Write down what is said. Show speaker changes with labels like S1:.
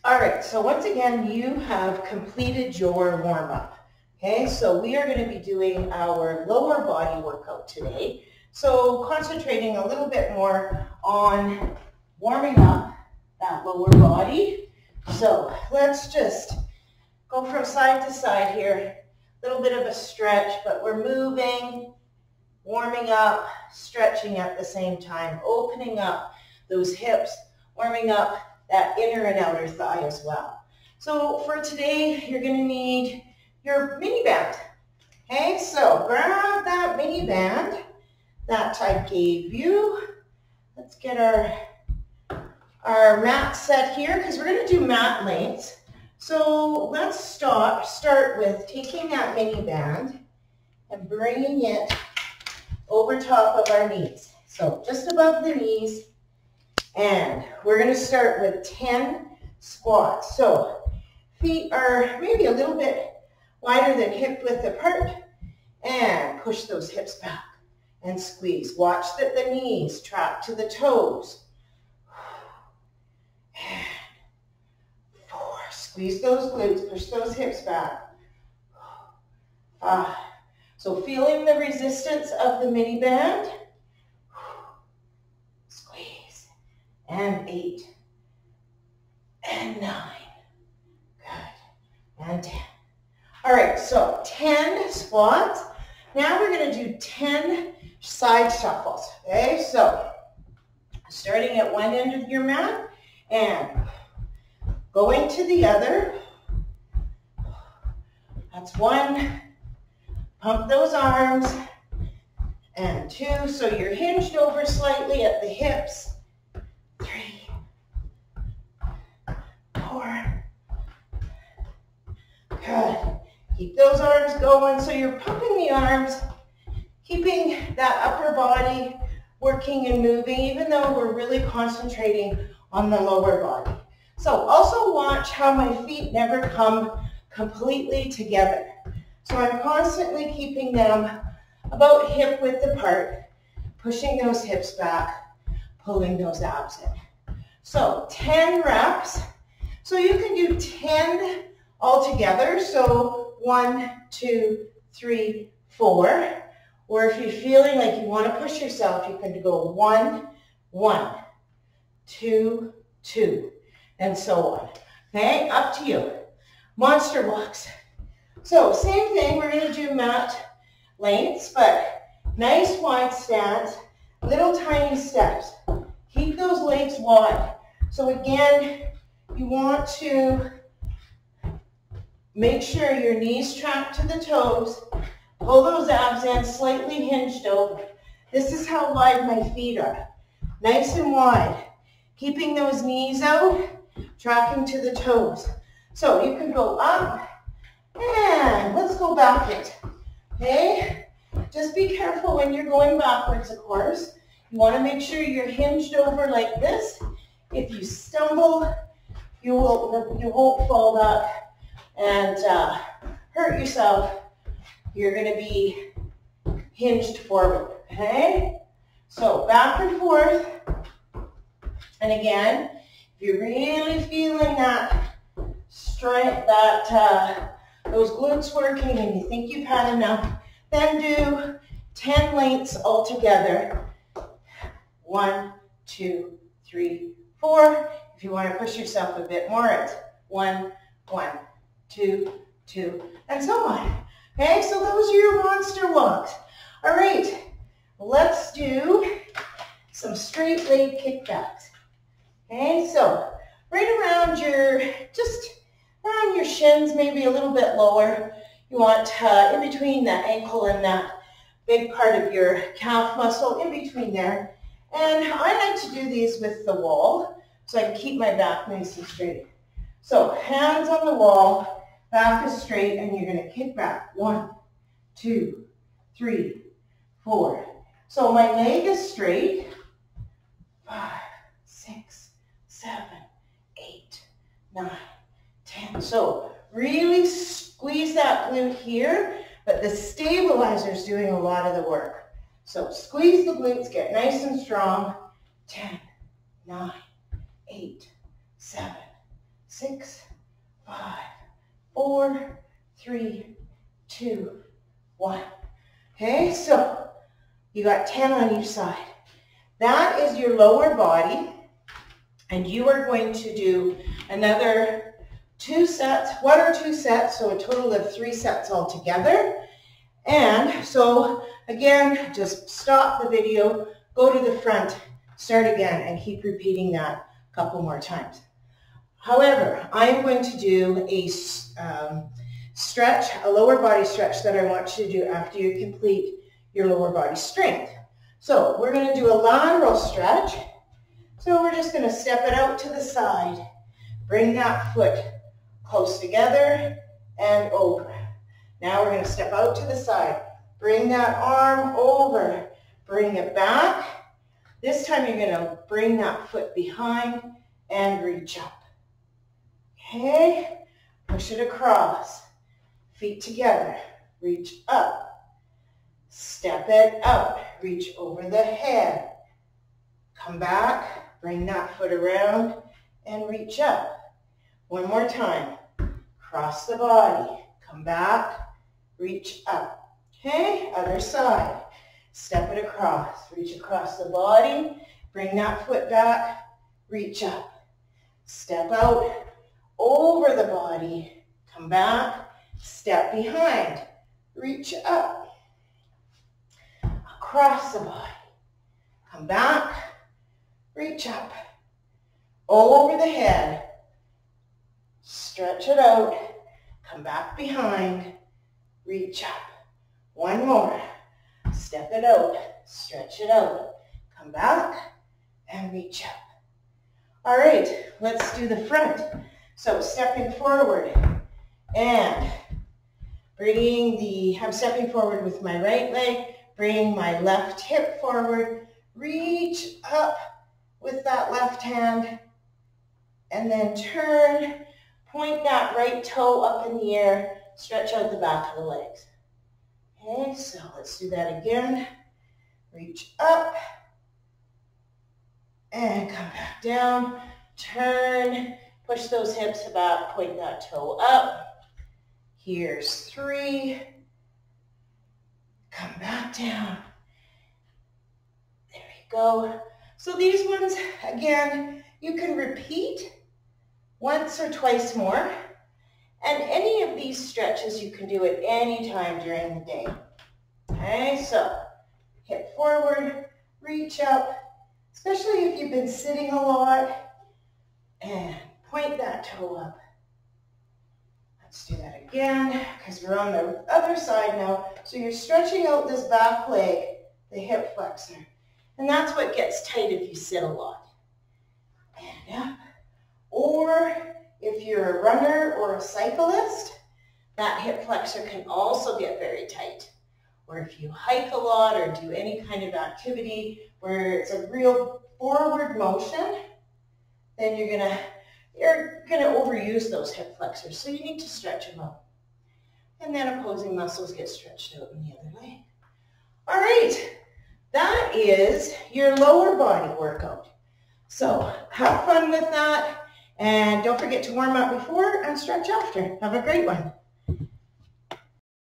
S1: All right, so once again, you have completed your warm-up. Okay, so we are going to be doing our lower body workout today. So concentrating a little bit more on warming up that lower body. So let's just go from side to side here. A little bit of a stretch, but we're moving, warming up, stretching at the same time, opening up those hips, warming up that inner and outer thigh as well. So for today, you're going to need your mini band. Okay, so grab that mini band that I gave you. Let's get our mat set here because we're going to do mat lengths. So let's start with taking that mini band and bringing it over top of our knees. So just above the knees. And we're going to start with 10 squats. So feet are maybe a little bit wider than hip width apart. And push those hips back and squeeze. Watch that the knees track to the toes. And 4. Squeeze those glutes. Push those hips back. 5. So feeling the resistance of the mini band. And 8, and 9, good, and 10. All right, so 10 squats. Now we're going to do 10 side shuffles, okay? So starting at one end of your mat and going to the other. That's 1. Pump those arms. And 2, so you're hinged over slightly at the hips. 3, 4, good. Keep those arms going. So you're pumping the arms, keeping that upper body working and moving, even though we're really concentrating on the lower body. So also watch how my feet never come completely together. So I'm constantly keeping them about hip width apart, pushing those hips back, pulling those abs in. So 10 reps. So you can do 10 all together. So 1, 2, 3, 4. Or if you're feeling like you want to push yourself, you can go 1, 1, 2, 2, and so on. Okay, up to you. Monster walks. So same thing, we're going to do mat lengths, but nice wide stance, little tiny steps. Keep those legs wide. So again, you want to make sure your knees track to the toes. Pull those abs in, slightly hinged over. This is how wide my feet are. Nice and wide. Keeping those knees out, tracking to the toes. So you can go up and let's go backwards. Okay? Just be careful when you're going backwards, of course. You want to make sure you're hinged over like this. If you stumble, you won't fall back and hurt yourself. You're going to be hinged forward, okay? So back and forth. And again, if you're really feeling that strength, those glutes working and you think you've had enough, then do 10 lengths all together. 1, 2, 3, 4. If you want to push yourself a bit more, it's 1, 1, 2, 2, and so on. Okay, so those are your monster walks. All right, let's do some straight leg kickbacks. Okay, so right around just around your shins, maybe a little bit lower. You want in between that ankle and that big part of your calf muscle, in between there. And I like to do these with the wall so I can keep my back nice and straight. So hands on the wall, back is straight, and you're going to kick back. 1, 2, 3, 4. So my leg is straight. 5, 6, 7, 8, 9, 10. So really squeeze that glute here, but the stabilizer is doing a lot of the work. So squeeze the glutes, get nice and strong. 10, 9, 8, 7, 6, 5, 4, 3, 2, 1. Okay, so you got 10 on each side. That is your lower body, and you are going to do another 2 sets, 1 or 2 sets, so a total of 3 sets altogether. And so again, just stop the video, go to the front, start again, and keep repeating that a couple more times. However, I'm going to do a stretch, a lower body stretch that I want you to do after you complete your lower body strength. So we're going to do a lateral stretch. So we're just going to step it out to the side. Bring that foot close together and over. Now we're going to step out to the side. Bring that arm over. Bring it back. This time you're going to bring that foot behind and reach up. Okay? Push it across. Feet together. Reach up. Step it out. Reach over the head. Come back. Bring that foot around and reach up. One more time. Cross the body. Come back. Reach up. Okay? Other side. Step it across. Reach across the body. Bring that foot back. Reach up. Step out over the body. Come back. Step behind. Reach up. Across the body. Come back. Reach up. Over the head. Stretch it out. Come back behind. Reach up. One more. Step it out. Stretch it out. Come back and reach up. All right, let's do the front. So stepping forward and I'm stepping forward with my right leg, bring my left hip forward, reach up with that left hand, and then turn, point that right toe up in the air, stretch out the back of the legs. Okay, so let's do that again. Reach up and come back down. Turn, push those hips back, point that toe up. Here's 3. Come back down. There we go. So these ones, again, you can repeat once or twice more. And any of these stretches you can do at any time during the day. Okay, so hip forward, reach up, especially if you've been sitting a lot, and point that toe up. Let's do that again, because we're on the other side now. So you're stretching out this back leg, the hip flexor. And that's what gets tight if you sit a lot. And up. Or if you're a runner or a cyclist, that hip flexor can also get very tight. Or if you hike a lot or do any kind of activity where it's a real forward motion, then you're gonna overuse those hip flexors. So you need to stretch them out. And then opposing muscles get stretched out in the other leg. All right, that is your lower body workout. So have fun with that. And don't forget to warm up before and stretch after. Have a great one.